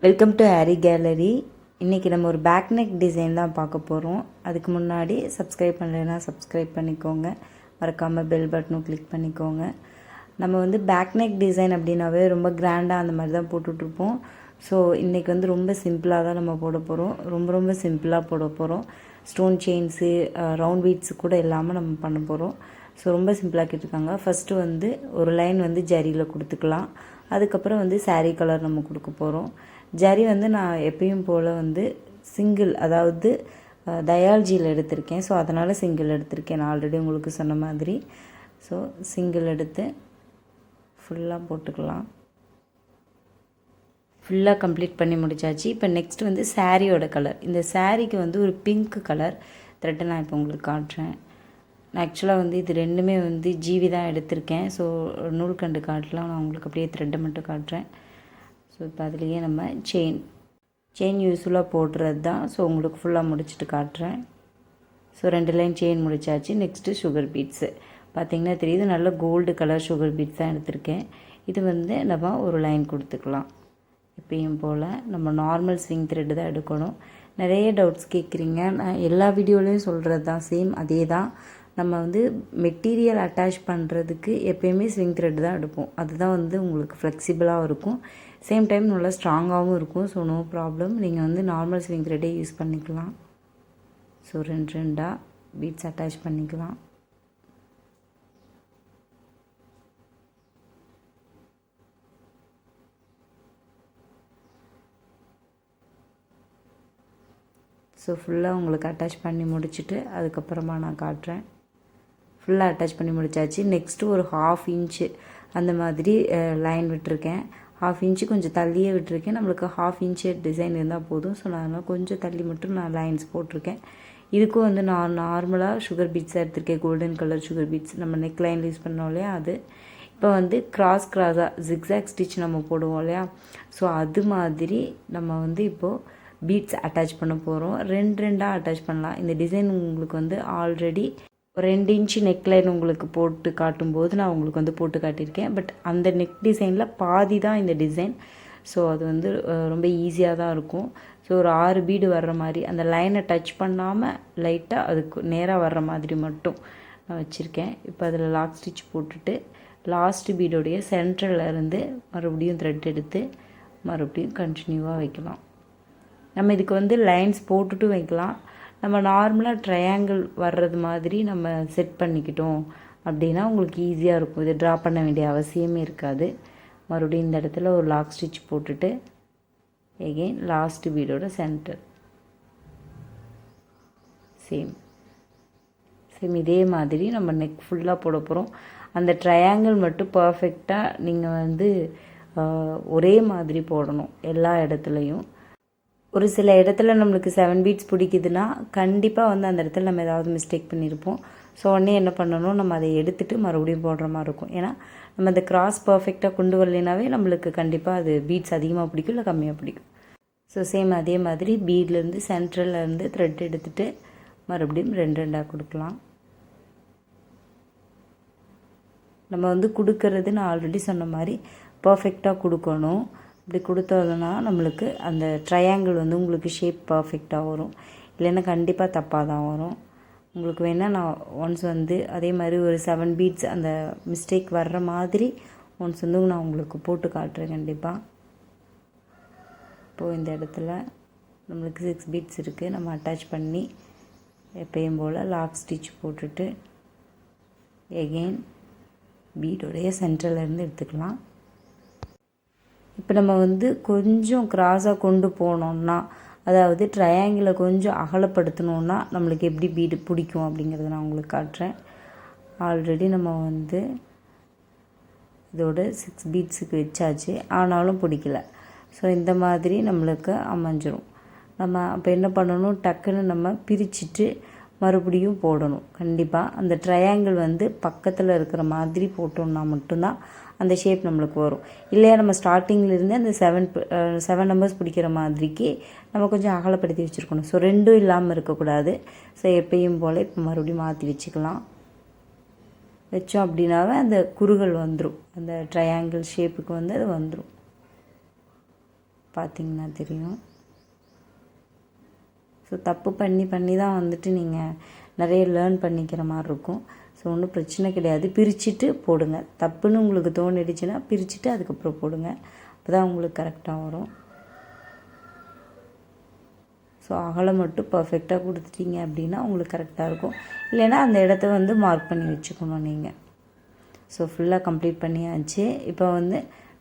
Welcome to aari gallery. இன்றைக்கி நம்ம ஒரு பேக் நெக் டிசைன் தான் பார்க்க போகிறோம். அதுக்கு முன்னாடி சப்ஸ்கிரைப் பண்ணலைன்னா சப்ஸ்கிரைப் பண்ணிக்கோங்க. மறக்காமல் பெல் பட்டனும் கிளிக் பண்ணிக்கோங்க. நம்ம வந்து பேக் நெக் டிசைன் அப்படின்னாவே ரொம்ப கிராண்டாக அந்த மாதிரி தான் போட்டுட்ருப்போம். ஸோ இன்றைக்கி வந்து ரொம்ப சிம்பிளாக தான் நம்ம போட போகிறோம். ரொம்ப சிம்பிளாக போட போகிறோம். ஸ்டோன் செயின்ஸு, ரவுண்ட் பீட்ஸு கூட இல்லாமல் நம்ம பண்ண போகிறோம். ஸோ ரொம்ப சிம்பிளாக கேட்டிருக்காங்க. ஃபஸ்ட்டு வந்து ஒரு லைன் வந்து ஜரியில் கொடுத்துக்கலாம். அதுக்கப்புறம் வந்து சாரீ கலர் நம்ம கொடுக்க போகிறோம். ஜரி வந்து நான் எப்பயும் போல் வந்து சிங்கிள், அதாவது டயாலஜியில் எடுத்திருக்கேன். ஸோ அதனால் சிங்கிள் எடுத்திருக்கேன். நான் ஆல்ரெடி உங்களுக்கு சொன்ன மாதிரி. ஸோ சிங்கிள் எடுத்து ஃபுல்லாக போட்டுக்கலாம். ஃபுல்லாக கம்ப்ளீட் பண்ணி முடிச்சாச்சு. இப்போ நெக்ஸ்ட் வந்து சாரியோட கலர். இந்த சாரீக்கு வந்து ஒரு பிங்க் கலர் த்ரெட்டை நான் இப்போ உங்களுக்கு காட்டுறேன். நான் ஆக்சுவலாக வந்து இது ரெண்டுமே வந்து ஜீவி தான் எடுத்திருக்கேன். ஸோ நூல்கண்டு காட்டலாம். நான் உங்களுக்கு அப்படியே த்ரெட்டை மட்டும் காட்டுறேன். ஸோ இப்போ அதுலேயே நம்ம செயின் யூஸ்ஃபுல்லாக போடுறது தான். ஸோ உங்களுக்கு ஃபுல்லாக முடிச்சுட்டு காட்டுறேன். ஸோ 2 லைன் செயின் முடிச்சாச்சு. நெக்ஸ்ட்டு சுகர் பீட்ஸு பார்த்திங்கன்னா தெரியுது, நல்ல கோல்டு கலர் சுகர் பீட்ஸ் தான் எடுத்திருக்கேன். இது வந்து நம்ம ஒரு லைன் கொடுத்துக்கலாம். எப்பயும் போல் நம்ம நார்மல் ஸ்விங் த்ரெட்டு தான் எடுக்கணும். நிறைய டவுட்ஸ் கேட்குறீங்க. நான் எல்லா வீடியோலையும் சொல்கிறது தான், சேம் அதே தான். நம்ம வந்து மெட்டீரியல் அட்டாச் பண்ணுறதுக்கு எப்போயுமே ஸ்விங் த்ரெட் தான் எடுப்போம். அதுதான் வந்து உங்களுக்கு ஃப்ளெக்சிபிளாகவும் இருக்கும், சேம் டைம் நல்லா ஸ்ட்ராங்காகவும் இருக்கும். So no problem. நீங்கள் வந்து நார்மல் ஸ்விங் த்ரெட்டே யூஸ் பண்ணிக்கலாம். ஸோ 2 பீட்ஸ் அட்டாச் பண்ணிக்கலாம். ஸோ ஃபுல்லாக உங்களுக்கு அட்டாச் பண்ணி முடிச்சுட்டு அதுக்கப்புறமா நான் காட்டுறேன். ஃபுல்லாக அட்டாச் பண்ணி முடிச்சாச்சு. நெக்ஸ்ட்டு ஒரு 1/2 இன்ச்சு அந்த மாதிரி லைன் விட்டுருக்கேன். 1/2 இன்ச்சு கொஞ்சம் தள்ளியே விட்டுருக்கேன். நம்மளுக்கு 1/2 இன்ச்சு டிசைன் இருந்தால் போதும். ஸோ நான் அதனால் கொஞ்சம் தள்ளி மட்டும் நான் லைன்ஸ் போட்டிருக்கேன். இதுக்கும் வந்து நான் நார்மலாக சுகர் பீட்ஸாக எடுத்திருக்கேன். கோல்டன் கலர் சுகர் பீட்ஸ் நம்ம நெக் லைன் யூஸ் பண்ணோம் இல்லையா, அது. இப்போ வந்து கிராஸாக ஜிக்ஸாக் ஸ்டிச் நம்ம போடுவோம் இல்லையா, ஸோ அது மாதிரி நம்ம வந்து இப்போது பீட்ஸ் அட்டாச் பண்ண போகிறோம். 2 அட்டாச் பண்ணலாம். இந்த டிசைன் உங்களுக்கு வந்து ஆல்ரெடி 2 இன்ச்சு நெக் லைன் உங்களுக்கு போட்டு காட்டும்போது நான் உங்களுக்கு வந்து போட்டு காட்டியிருக்கேன். பட் அந்த நெக் டிசைனில் பாதி தான் இந்த டிசைன். ஸோ அது வந்து ரொம்ப ஈஸியாக தான் இருக்கும். ஸோ ஒரு 6 பீடு வர்ற மாதிரி, அந்த லைனை டச் பண்ணாமல் லைட்டாக அதுக்கு நேராக வர்ற மாதிரி மட்டும் நான் வச்சுருக்கேன். இப்போ அதில் லாக் ஸ்டிச் போட்டுட்டு லாஸ்ட் பீடோடைய சென்டர்லேருந்து மறுபடியும் த்ரெட் எடுத்து மறுபடியும் கண்டினியூவாக வைக்கலாம். நம்ம இதுக்கு வந்து லைன்ஸ் போட்டுட்டு வைக்கலாம். நம்ம நார்மலாக ட்ரையாங்கிள் வர்றது மாதிரி நம்ம செட் பண்ணிக்கிட்டோம் அப்படின்னா உங்களுக்கு ஈஸியாக இருக்கும். இதை ட்ரா பண்ண வேண்டிய அவசியமே இருக்காது. மறுபடியும் இந்த இடத்துல ஒரு லாக் ஸ்டிச் போட்டுட்டு எகெயின் லாஸ்ட் பீடோட சென்டர் சேம் இதே மாதிரி நம்ம நெக் ஃபுல்லாக போட போகிறோம். அந்த ட்ரையாங்கிள் மட்டும் பர்ஃபெக்டாக நீங்கள் வந்து ஒரே மாதிரி போடணும் எல்லா இடத்துலையும். ஒரு சில இடத்துல நம்மளுக்கு 7 பீட்ஸ் பிடிக்குதுன்னா கண்டிப்பாக வந்து அந்த இடத்துல நம்ம ஏதாவது மிஸ்டேக் பண்ணியிருப்போம். ஸோ உடனே என்ன பண்ணணும், நம்ம அதை எடுத்துகிட்டு மறுபடியும் போடுற மாதிரி இருக்கும். ஏன்னா நம்ம அந்த கிராஸ் பர்ஃபெக்டாக கொண்டு வரலைனாவே நம்மளுக்கு கண்டிப்பாக அது பீட்ஸ் அதிகமாக பிடிக்கும் இல்லை கம்மியாக பிடிக்கும். ஸோ சேம் அதே மாதிரி பீட்லேருந்து சென்ட்ரல்லேருந்து த்ரெட் எடுத்துகிட்டு மறுபடியும் 2 கொடுக்கலாம். நம்ம வந்து கொடுக்கறது நான் ஆல்ரெடி சொன்ன மாதிரி பர்ஃபெக்டாக கொடுக்கணும். இப்படி கொடுத்தோம்னா நம்மளுக்கு அந்த ட்ரையாங்கிள் வந்து உங்களுக்கு ஷேப் பர்ஃபெக்டாக வரும். இல்லைன்னா கண்டிப்பாக தப்பாக தான் வரும். உங்களுக்கு வேணால் நான் ஒன்ஸ் வந்து அதே மாதிரி ஒரு 7 பீட்ஸ் அந்த மிஸ்டேக் வர்ற மாதிரி ஒன்ஸ் வந்து நான் உங்களுக்கு போட்டு காட்டுறேன் கண்டிப்பாக. இப்போது இந்த இடத்துல நம்மளுக்கு 6 பீட்ஸ் இருக்குது. நம்ம அட்டாச் பண்ணி எப்பயும் போல் லாக் ஸ்டிச் போட்டுட்டு எகெயின் பீடோடைய சென்டர்லேருந்து எடுத்துக்கலாம். இப்போ நம்ம வந்து கொஞ்சம் கிராஸாக கொண்டு போனோம்னா, அதாவது ட்ரையாங்கிளை கொஞ்சம் அகலப்படுத்தணுன்னா நம்மளுக்கு எப்படி பீடு பிடிக்கும் அப்படிங்கிறத நான் உங்களுக்கு காட்டுறேன். ஆல்ரெடி நம்ம வந்து இதோட 6 பீட்ஸுக்கு வச்சாச்சு, ஆனாலும் பிடிக்கல. ஸோ இந்த மாதிரி நம்மளுக்கு அமைஞ்சிரும். நம்ம அப்போ என்ன பண்ணணும், டக்குன்னு நம்ம பிரிச்சுட்டு மறுபடியும் போடணும். கண்டிப்பாக அந்த ட்ரையாங்கிள் வந்து பக்கத்தில் இருக்கிற மாதிரி போட்டோம்னா மட்டும்தான் அந்த ஷேப் நம்மளுக்கு வரும். இல்லையா நம்ம ஸ்டார்டிங்லேருந்து அந்த 7 நம்பர்ஸ் பிடிக்கிற மாதிரிக்கு நம்ம கொஞ்சம் அகலப்படுத்தி வச்சுருக்கணும். ஸோ 2 இல்லாமல் இருக்கக்கூடாது. ஸோ எப்பயும் போல் இப்போ மறுபடியும் மாற்றி வச்சுக்கலாம். வச்சோம் அப்படின்னாவே அந்த குறுகள் வந்துடும், அந்த ட்ரையாங்கிள் ஷேப்புக்கு வந்து அது வந்துடும். பார்த்திங்கன்னா தெரியும். ஸோ தப்பு பண்ணி தான் வந்துட்டு நீங்கள் நிறைய லேர்ன் பண்ணிக்கிற மாதிரி இருக்கும். ஸோ ஒன்றும் பிரச்சனை கிடையாது. பிரிச்சுட்டு போடுங்க. தப்புன்னு உங்களுக்கு தோணிடுச்சுன்னா பிரிச்சுட்டு அதுக்கப்புறம் போடுங்க. அப்போ தான் உங்களுக்கு கரெக்டாக வரும். ஸோ அகலம் மட்டும் பர்ஃபெக்டாக கொடுத்துட்டீங்க அப்படின்னா உங்களுக்கு கரெக்டாக இருக்கும். இல்லைன்னா அந்த இடத்த வந்து மார்க் பண்ணி வச்சுக்கணும் நீங்கள். ஸோ ஃபுல்லாக கம்ப்ளீட் பண்ணியாச்சு. இப்போ வந்து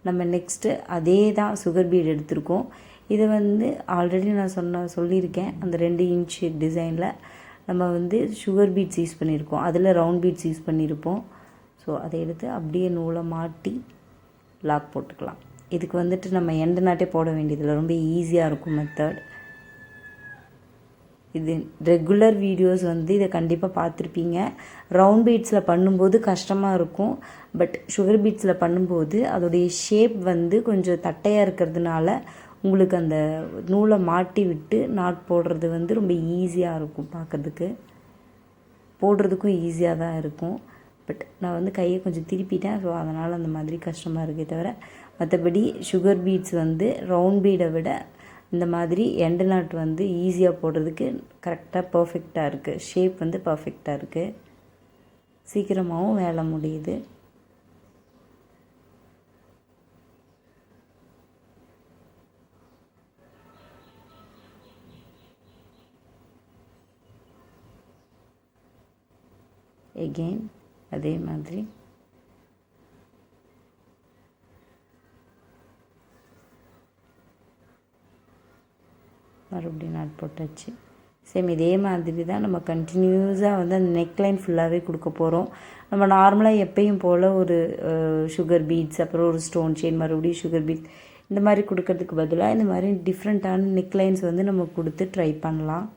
நம்ம நெக்ஸ்ட்டு அதே தான் சுகர் பீட் எடுத்திருக்கோம். இதை வந்து ஆல்ரெடி நான் சொல்லியிருக்கேன். அந்த 2 இன்ச் டிசைனில் நம்ம வந்து சுகர் பீட்ஸ் யூஸ் பண்ணியிருக்கோம். அதில் ரவுண்ட் பீட்ஸ் யூஸ் பண்ணியிருப்போம். ஸோ அதை எடுத்து அப்படியே நூலை மாட்டி லாக் போட்டுக்கலாம். இதுக்கு வந்துட்டு நம்ம எண்டு நாட்டே போட வேண்டியதில்லை. ரொம்ப ஈஸியாக இருக்கும் மெத்தட். இது ரெகுலர் வீடியோஸ் வந்து இதை கண்டிப்பாக பார்த்துருப்பீங்க. ரவுண்ட் பீட்ஸில் பண்ணும்போது கஷ்டமாக இருக்கும். பட் சுகர் பீட்ஸில் பண்ணும்போது அதோடைய ஷேப் வந்து கொஞ்சம் தட்டையாக இருக்கிறதுனால உங்களுக்கு அந்த நூலை மாட்டி விட்டு நாட் போடுறது வந்து ரொம்ப ஈஸியாக இருக்கும். பார்க்குறதுக்கு போடுறதுக்கும் ஈஸியாக தான் இருக்கும். பட் நான் வந்து கையை கொஞ்சம் திருப்பிட்டேன். ஸோ அதனால் அந்த மாதிரி கஷ்டமாக இருக்கே தவிர மற்றபடி சுகர் பீட்ஸ் வந்து ரவுண்ட் பீடை விட இந்த மாதிரி எண்டு நாட் வந்து ஈஸியாக போடுறதுக்கு கரெக்டாக பர்ஃபெக்டாக இருக்குது. ஷேப் வந்து பர்ஃபெக்டாக இருக்குது. சீக்கிரமாகவும் வேலை முடியுது. எகெயின் அதே மாதிரி மறுபடியும் நாட் போட்டாச்சு. சேம் இதே மாதிரி தான் நம்ம கண்டினியூஸாக வந்து அந்த நெக்லைன் ஃபுல்லாகவே கொடுக்க போகிறோம். நம்ம நார்மலாக எப்பயும் போல் ஒரு சுகர் பீட்ஸ், அப்புறம் ஒரு ஸ்டோன் செயின், மறுபடியும் சுகர் பீட்ஸ் இந்த மாதிரி கொடுக்கறதுக்கு பதிலாக இந்த மாதிரி டிஃப்ரெண்ட்டான நெக்லைன்ஸ் வந்து நம்ம கொடுத்து ட்ரை பண்ணலாம்.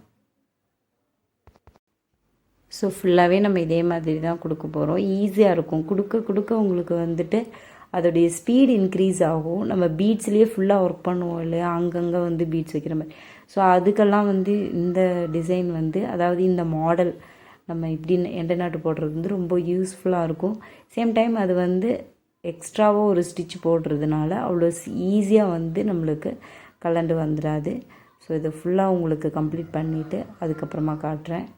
ஸோ ஃபுல்லாகவே நம்ம இதே மாதிரி தான் கொடுக்க போகிறோம். ஈஸியாக இருக்கும். கொடுக்க உங்களுக்கு வந்துட்டு அதோடைய ஸ்பீட் இன்க்ரீஸ் ஆகும். நம்ம பீட்ஸ்லேயே ஃபுல்லாக ஒர்க் பண்ணுவோம் இல்லையா, அங்கங்கே வந்து பீட்ஸ் வைக்கிற மாதிரி. ஸோ அதுக்கெல்லாம் வந்து இந்த டிசைன் வந்து, அதாவது இந்த மாடல் நம்ம இப்படி எண்டை நாட்டு போடுறது வந்து ரொம்ப யூஸ்ஃபுல்லாக இருக்கும். சேம் டைம் அது வந்து எக்ஸ்ட்ராவாக ஒரு ஸ்டிச் போடுறதுனால அவ்வளோ ஈஸியாக வந்து நம்மளுக்கு கலண்டு வந்துடாது. ஸோ இதை ஃபுல்லாக உங்களுக்கு கம்ப்ளீட் பண்ணிவிட்டு அதுக்கப்புறமா காட்டுறேன்.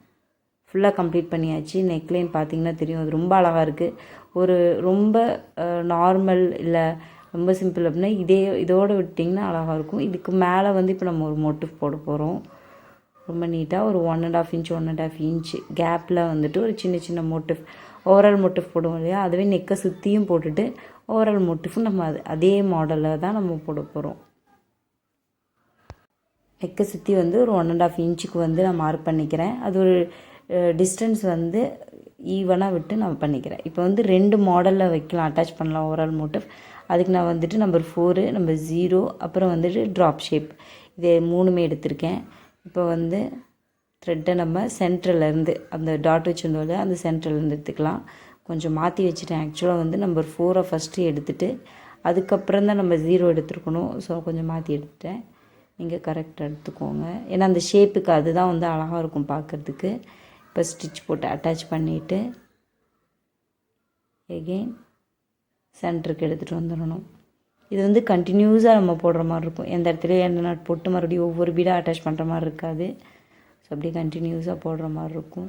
ஃபுல்லாக கம்ப்ளீட் பண்ணியாச்சு. நெக்லைன் பார்த்திங்கன்னா தெரியும், அது ரொம்ப அழகாக இருக்குது. ஒரு ரொம்ப நார்மல் இல்லை ரொம்ப சிம்பிள் அப்படின்னா இதோடு விட்டிங்கன்னா அழகாக இருக்கும். இதுக்கு மேலே வந்து இப்போ நம்ம ஒரு மோட்டிவ் போட போகிறோம். ரொம்ப நீட்டாக ஒரு 1.5 இன்ச் 1.5 இன்ச் கேப்பில் வந்துட்டு ஒரு சின்ன மோட்டிவ், ஓவரால் மோட்டிவ் போடுவோம் இல்லையா, அதுவே நெக்கை சுற்றியும் போட்டுட்டு ஓவரால் மோட்டிவும் நம்ம அதே மாடலில் தான் நம்ம போட போகிறோம். நெக்கை சுற்றி வந்து ஒரு 1.5 இன்ச்சுக்கு வந்து நான் மார்க் பண்ணிக்கிறேன். அது ஒரு டிஸ்டன்ஸ் வந்து ஈவனாக விட்டு நான் பண்ணிக்கிறேன். இப்போ வந்து 2 மாடலில் வைக்கலாம், அட்டாச் பண்ணலாம் ஓவரால் மோட்டிவ். அதுக்கு நான் வந்துட்டு நம்பர் 4, நம்பர் 0, அப்புறம் வந்துட்டு ட்ராப் ஷேப், இது 3மே எடுத்திருக்கேன். இப்போ வந்து த்ரெட்டை நம்ம சென்ட்ரலேருந்து அந்த டாட் வச்சுருந்தோம் அந்த சென்ட்ரலேருந்து எடுத்துக்கலாம். கொஞ்சம் மாற்றி வச்சுட்டேன். ஆக்சுவலாக வந்து நம்பர் 4 ஃபஸ்ட்டு எடுத்துகிட்டு அதுக்கப்புறம் தான் நம்ம 0 எடுத்துருக்கணும். ஸோ கொஞ்சம் மாற்றி எடுத்துட்டேன். நீங்கள் கரெக்டாக எடுத்துக்கோங்க. ஏன்னா அந்த ஷேப்புக்கு அதுதான் வந்து அழகாக இருக்கும் பார்க்குறதுக்கு. இப்போ ஸ்டிச் போட்டு அட்டாச் பண்ணிவிட்டு எகெயின் சென்டருக்கு எடுத்துகிட்டு வந்துடணும். இது வந்து கண்டினியூஸாக நம்ம போடுற மாதிரி இருக்கும். எந்த இடத்துலையும் எந்த நாட் போட்டு மறுபடியும் ஒவ்வொரு பீடாக அட்டாச் பண்ணுற மாதிரி இருக்காது. ஸோ அப்படியே கண்டினியூஸாக போடுற மாதிரி இருக்கும்.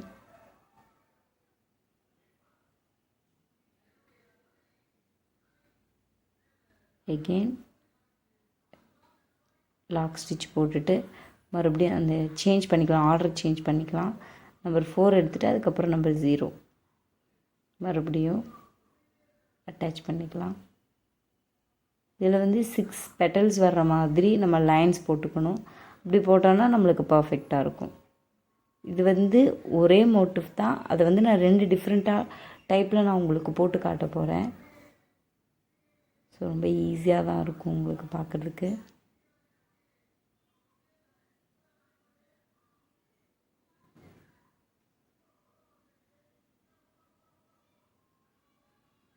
எகெயின் லாக் ஸ்டிச் போட்டுட்டு மறுபடியும் அந்த சேஞ்ச் பண்ணிக்கலாம், ஆர்டர் சேஞ்ச் பண்ணிக்கலாம். நம்பர் 4 எடுத்துகிட்டு அதுக்கப்புறம் நம்பர் 0 மறுபடியும் அட்டாச் பண்ணிக்கலாம். இதில் வந்து 6 பெட்டல்ஸ் வர்ற மாதிரி நம்ம லைன்ஸ் போட்டுக்கணும். அப்படி போட்டோன்னா நம்மளுக்கு பர்ஃபெக்டாக இருக்கும். இது வந்து ஒரே மோட்டிவ் தான். அதை வந்து நான் 2 டிஃப்ரெண்ட்டாக டைப்பில் நான் உங்களுக்கு போட்டு காட்ட போகிறேன். ஸோ ரொம்ப ஈஸியாக தான் இருக்கும் உங்களுக்கு பார்க்குறதுக்கு.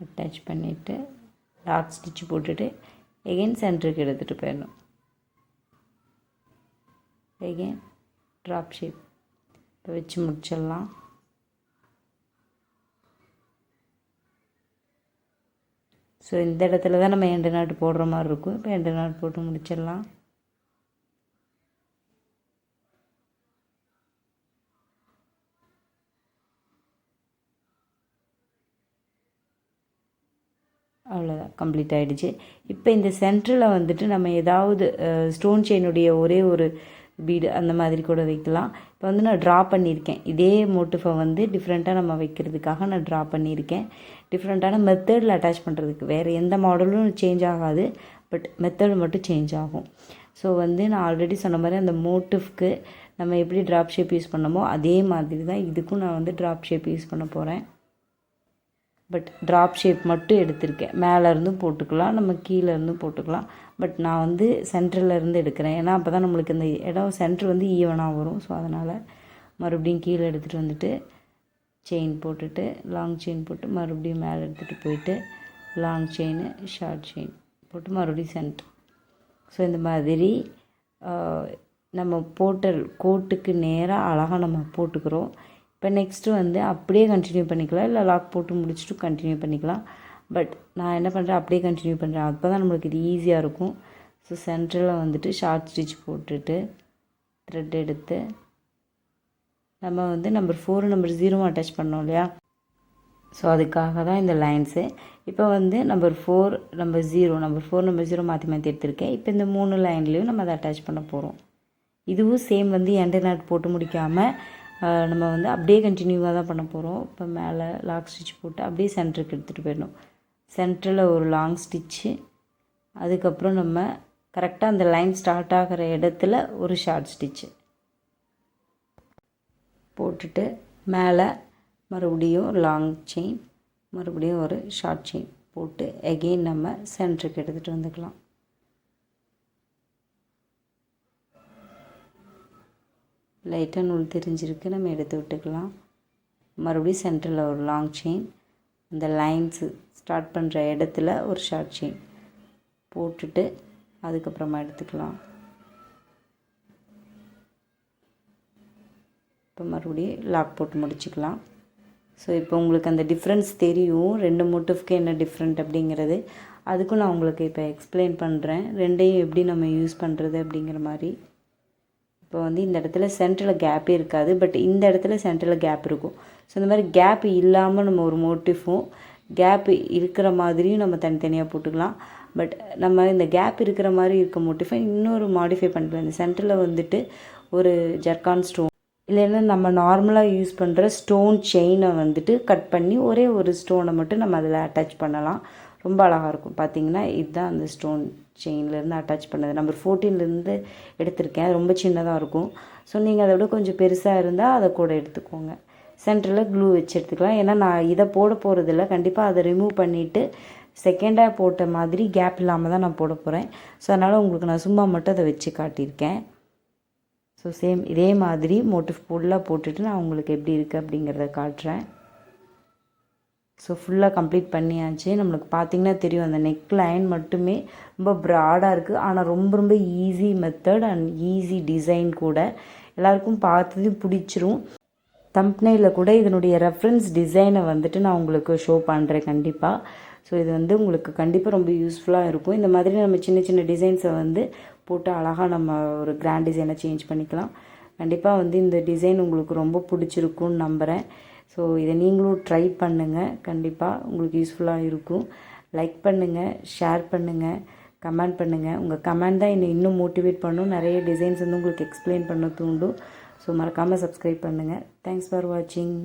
அட்டாச் பண்ணிவிட்டு டாட் ஸ்டிச் போட்டுட்டு எகெயின் சென்டருக்கு எடுத்துகிட்டு போயிடணும். எகெயின் ட்ராப் ஷேப் இப்போ வச்சு முடிச்சிடலாம். ஸோ இந்த இடத்துல தான் நம்ம எண்டு நாட்டு போடுற மாதிரி இருக்கும். இப்போ எண்டு நாட் போட்டு முடிச்சிடலாம். அவ்வளோதான், கம்ப்ளீட் ஆகிடுச்சு. இப்போ இந்த சென்டரில் வந்துட்டு நம்ம ஏதாவது ஸ்டோன் செயினுடைய ஒரே ஒரு பீடு அந்த மாதிரி கூட வைக்கலாம். இப்போ வந்து நான் ட்ரா பண்ணியிருக்கேன். இதே மோட்டிஃபை வந்து டிஃப்ரெண்ட்டாக நம்ம வைக்கிறதுக்காக நான் ட்ரா பண்ணியிருக்கேன். டிஃப்ரெண்ட்டான மெத்தடில் அட்டாச் பண்ணுறதுக்கு வேறு எந்த மாடலும் சேஞ்ச் ஆகாது, பட் மெத்தட் மட்டும் சேஞ்ச் ஆகும். ஸோ வந்து நான் ஆல்ரெடி சொன்ன மாதிரி அந்த மோட்டிஃப்க்கு நம்ம எப்படி ட்ராப் ஷேப் யூஸ் பண்ணமோ அதே மாதிரி தான் இதுக்கும் நான் வந்து ட்ராப் ஷேப் யூஸ் பண்ண போகிறேன். பட் ட்ராப் ஷேப் மட்டும் எடுத்திருக்கேன். மேலேருந்தும் போட்டுக்கலாம், நம்ம கீழேருந்தும் போட்டுக்கலாம். பட் நான் வந்து சென்டர்லேருந்து எடுக்கிறேன். ஏன்னா அப்போ தான் நம்மளுக்கு இந்த இடம் சென்டர் வந்து ஈவனாக வரும். ஸோ அதனால் மறுபடியும் கீழே எடுத்துகிட்டு வந்துட்டு செயின் போட்டுட்டு லாங் செயின் போட்டு மறுபடியும் மேலே எடுத்துகிட்டு போயிட்டு லாங் செயின் ஷார்ட் செயின் போட்டு மறுபடியும் சென்டர். ஸோ இந்த மாதிரி நம்ம போட்ட கோட்டுக்கு நேராக அழகாக நம்ம போட்டுக்கிறோம். இப்போ நெக்ஸ்ட்டு வந்து அப்படியே கண்டினியூ பண்ணிக்கலாம், இல்லை லாக் போட்டு முடிச்சுட்டு கண்டினியூ பண்ணிக்கலாம். பட் நான் என்ன பண்ணுறேன், அப்படியே கண்டினியூ பண்ணுறேன். அப்போ தான் நம்மளுக்கு இது ஈஸியாக இருக்கும். ஸோ சென்டரில் வந்துட்டு ஷார்ட் ஸ்டிச் போட்டுட்டு த்ரெட் எடுத்து நம்ம வந்து நம்பர் 4 நம்பர் 0 அட்டாச் பண்ணோம் இல்லையா. ஸோ அதுக்காக தான் இந்த லைன்ஸு. இப்போ வந்து நம்பர் 4 நம்பர் 0 மாற்றி மாற்றி எடுத்திருக்கேன். இப்போ இந்த 3 லைன்லேயும் நம்ம அதை அட்டாச் பண்ண போகிறோம். இதுவும் சேம் வந்து எண்டர் நாட் போட்டு முடிக்காமல் நம்ம வந்து அப்படியே கண்டினியூவாக தான் பண்ண போகிறோம். இப்போ மேலே லாக் ஸ்டிச் போட்டு அப்படியே சென்டருக்கு எடுத்துகிட்டு போயிடணும். சென்டரில் ஒரு லாங் ஸ்டிச்சு, அதுக்கப்புறம் நம்ம கரெக்டாக அந்த லைன் ஸ்டார்ட் ஆகிற இடத்துல ஒரு ஷார்ட் ஸ்டிச்சு போட்டுட்டு மேலே மறுபடியும் லாங் செயின், மறுபடியும் ஒரு ஷார்ட் செயின் போட்டு எகெயின் நம்ம சென்டருக்கு எடுத்துகிட்டு வந்துக்கலாம். லைட்டாக நூல் தெரிஞ்சிருக்கு, நம்ம எடுத்து விட்டுக்கலாம். மறுபடியும் சென்டரில் ஒரு லாங் செயின், அந்த லைன்ஸு ஸ்டார்ட் பண்ணுற இடத்துல ஒரு ஷார்ட் செயின் போட்டுட்டு அதுக்கப்புறமா எடுத்துக்கலாம். இப்போ மறுபடியும் லாக் போட்டு முடிச்சுக்கலாம். ஸோ இப்போ உங்களுக்கு அந்த டிஃப்ரென்ஸ் தெரியும், 2 மோட்டிஃப்க்கு என்ன டிஃப்ரெண்ட் அப்படிங்கிறது. அதுக்கும் நான் உங்களுக்கு இப்போ எக்ஸ்பிளைன் பண்ணுறேன், ரெண்டையும் எப்படி நம்ம யூஸ் பண்ணுறது அப்படிங்கிற மாதிரி. இப்போ வந்து இந்த இடத்துல சென்டரில் கேப்பே இருக்காது, பட் இந்த இடத்துல சென்டரில் கேப் இருக்கும். ஸோ இந்த மாதிரி கேப் இல்லாமல் நம்ம ஒரு மோட்டிஃபும் கேப் இருக்கிற மாதிரியும் நம்ம தனித்தனியாக போட்டுக்கலாம். பட் நம்ம இந்த கேப் இருக்கிற மாதிரி இருக்க மோட்டிஃபை இன்னொரு மாடிஃபை பண்ணிக்கலாம். இந்த சென்டரில் வந்துட்டு ஒரு ஜர்கான் ஸ்டோன், இல்லைன்னா நம்ம நார்மலாக யூஸ் பண்ணுற ஸ்டோன் செயினை வந்துட்டு கட் பண்ணி ஒரே ஒரு ஸ்டோனை மட்டும் நம்ம அதில் அட்டாச் பண்ணலாம். ரொம்ப அழகாக இருக்கும். பார்த்திங்கன்னா இதுதான் அந்த ஸ்டோன் செயின்லேருந்து அட்டாச் பண்ணது. நம்பர் 14லேருந்து எடுத்திருக்கேன். ரொம்ப சின்னதாக இருக்கும். ஸோ நீங்கள் அதை விட கொஞ்சம் பெருசாக இருந்தால் அதை கூட எடுத்துக்கோங்க. சென்டரில் க்ளூ வச்சு எடுத்துக்கலாம். ஏன்னா நான் இதை போட போகிறதில்ல, கண்டிப்பாக அதை ரிமூவ் பண்ணிவிட்டு செகண்டாக போட்ட மாதிரி கேப் இல்லாமல் தான் நான் போட போகிறேன். ஸோ அதனால் உங்களுக்கு நான் சும்மா மட்டும் அதை வச்சு காட்டியிருக்கேன். ஸோ சேம் இதே மாதிரி மோட்டிவ் ஃபுல்லாக போட்டுட்டு நான் உங்களுக்கு எப்படி இருக்குது அப்படிங்கிறத காட்டுறேன். ஸோ ஃபுல்லாக கம்ப்ளீட் பண்ணியாச்சு. நம்மளுக்கு பார்த்திங்கன்னா தெரியும், அந்த நெக் லைன் மட்டுமே ரொம்ப ப்ராடாக இருக்குது. ஆனால் ரொம்ப ரொம்ப easy method and easy design கூட. எல்லாருக்கும் பார்த்ததும் பிடிச்சிரும். தம்ப்நெயிலில் கூட இதனுடைய ரெஃபரன்ஸ் டிசைனை வந்துட்டு நான் உங்களுக்கு ஷோ பண்ணுறேன் கண்டிப்பாக. ஸோ இது வந்து உங்களுக்கு கண்டிப்பாக ரொம்ப யூஸ்ஃபுல்லாக இருக்கும். இந்த மாதிரி நம்ம சின்ன சின்ன டிசைன்ஸை வந்து போட்டு அழகாக நம்ம ஒரு கிராண்ட் டிசைனை சேஞ்ச் பண்ணிக்கலாம். கண்டிப்பாக வந்து இந்த டிசைன் உங்களுக்கு ரொம்ப பிடிச்சிருக்குன்னு நம்புகிறேன். ஸோ இதை நீங்களும் ட்ரை பண்ணுங்கள், கண்டிப்பாக உங்களுக்கு யூஸ்ஃபுல்லாக இருக்கும். லைக் பண்ணுங்கள், ஷேர் பண்ணுங்கள், கமெண்ட் பண்ணுங்கள். உங்கள் கமெண்ட் தான் என்னை இன்னும் மோட்டிவேட் பண்ணும், நிறைய டிசைன்ஸ் வந்து உங்களுக்கு எக்ஸ்பிளைன் பண்ண தூண்டும். ஸோ மறக்காமல் சப்ஸ்கிரைப் பண்ணுங்கள். தேங்க்ஸ் ஃபார் வாட்சிங்.